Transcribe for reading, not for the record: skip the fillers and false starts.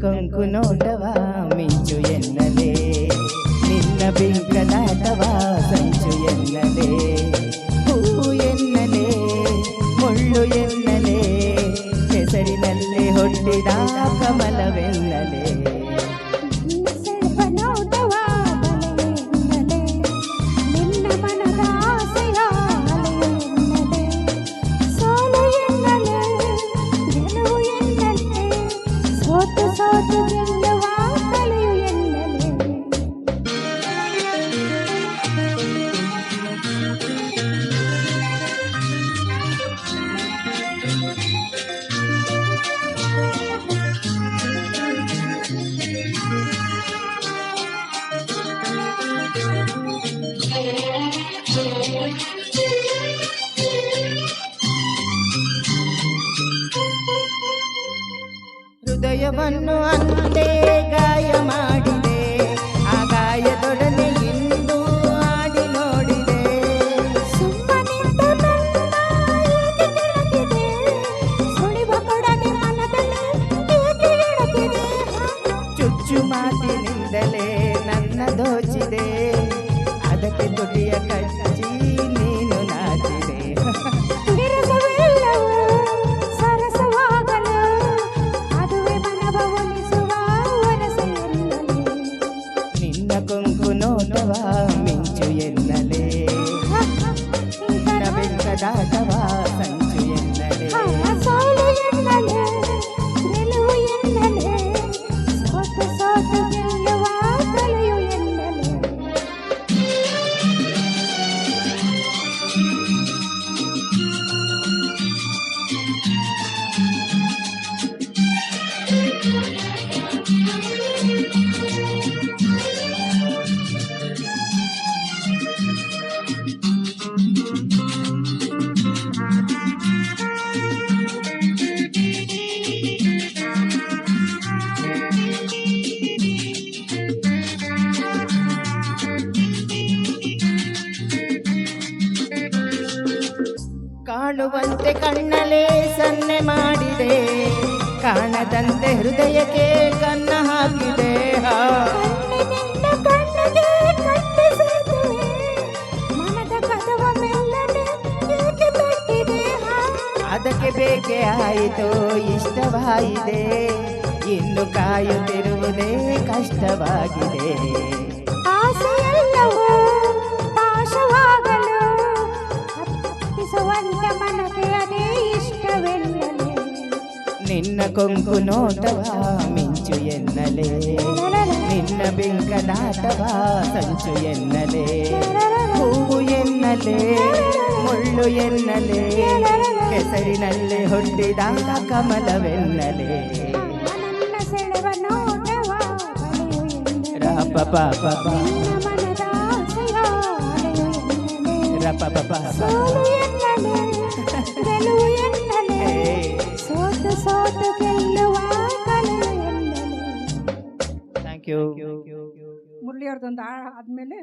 ಕೊಂಕು ನೋಟವ ಮಿಂಚು ಎನ್ನಲೇ, ನಿನ್ನ ಬಿಂಕದಾಟವ ಸಂಚು ಎನ್ನಲೇ, ಹೂವು ಎನ್ನಲೇ ಮುಳ್ಳು ಎನ್ನಲೇ, ಹೆಸರಿನಲ್ಲಿ ಹುಟ್ಟಿದ ಕಮಲವೆನ್ನಲೇ. ಹೃದಯವನ್ನು ಅಂದೇ ಗಾಯ ಮಾಡಿದೆ, ಆ ಗಾಯದೊಡನೆ ಇಂದು ಆಡಿ ನೋಡಿದೆ. ಸುಮ್ಮನಿದ್ದ ನನ್ನ ಏಕೆ ಕೆಳಗಿದೆ, ಸುಳಿವ ಕೊಡಗೆ ಮನದಲ್ಲಿ ಏಕೆ ಇಳಗಿದೆ. ಚುಚ್ಚು ಮಾತಿನಿಂದಲೇ ನನ್ನ ದೋಚಿದೆ, ಅದಕ್ಕೆ ತುಟಿಯ ಕಚ್ಚಿ ನೀನು ನಾಚಿದೆ. ಕೊಂಕು ನೋಟವ ಮಿಂಚು ಎನ್ನಲೇ, ನಿನ್ನ ಬೆಂಕದಾಟವ ಸಂಚು ಎನ್ನಲೇ. ಸೋಲು ಎನ್ನಲೇ, ಗೆಲುವು ಎನ್ನಲೇ, ಸೋತು ಸೋತು ಗೆಲ್ಲುವ ಕಲೆಯು ಎನ್ನಲೇ. ಕಾಣುವಂತೆ ಕಣ್ಣಲೇ ಸನ್ನೆ ಮಾಡಿದೆ, ಕಾಣದಂತೆ ಹೃದಯಕ್ಕೆ ಕನ್ನ ಹಾಕಿದೆ. ಮನದ ಕದವ ಮೆಲ್ಲನೆ ಏಕೆ ತಟ್ಟಿದೆ, ಅದಕ್ಕೆ ಬೇಕೆ ಆಯಿತು ಇಷ್ಟವಾಗಿದೆ, ಇನ್ನು ಕಾಯುತ್ತಿರುವುದೇ ಕಷ್ಟವಾಗಿದೆ. ಆಸೆಯೆಲ್ಲವೂ ಪಾಶವಾಗಲು ಅರ್ಪಿಸುವಂತ ಮನಕ್ಕೆ ಅದೇ ಇಷ್ಟವೆನ್ನಲೇ. ನಿನ್ನ ಕೊಂಕು ನೋಟವ ಮಿಂಚು ಎನ್ನಲೇ, ನಿನ್ನ ಬೆಂಕದಾಟವ ಸಂಚು ಎನ್ನಲೇ, ಹೂವು ಎನ್ನಲೇ ಮುಳ್ಳು ಎನ್ನಲೇ, ಹೆಸರಿನಲ್ಲಿ ಹುಟ್ಟಿದ ಕಮಲವೆನ್ನಲೇ. ನನ್ನ ಸೆಳೆವ ನೋಟವ ರಪ ಪಾಪ ಸೋಲು ಎನ್ನಲೇ, ಗೆಲುವು ಎನ್ನಲೇ, ಸೋತು ಸೋತು ಗೆಲ್ಲುವ ಕಲೆಯು ಎನ್ನಲೇ. Thank you. ಮುರಳಿ ಅವ್ರದ್ದೊಂದು ಆದ್ಮೇಲೆ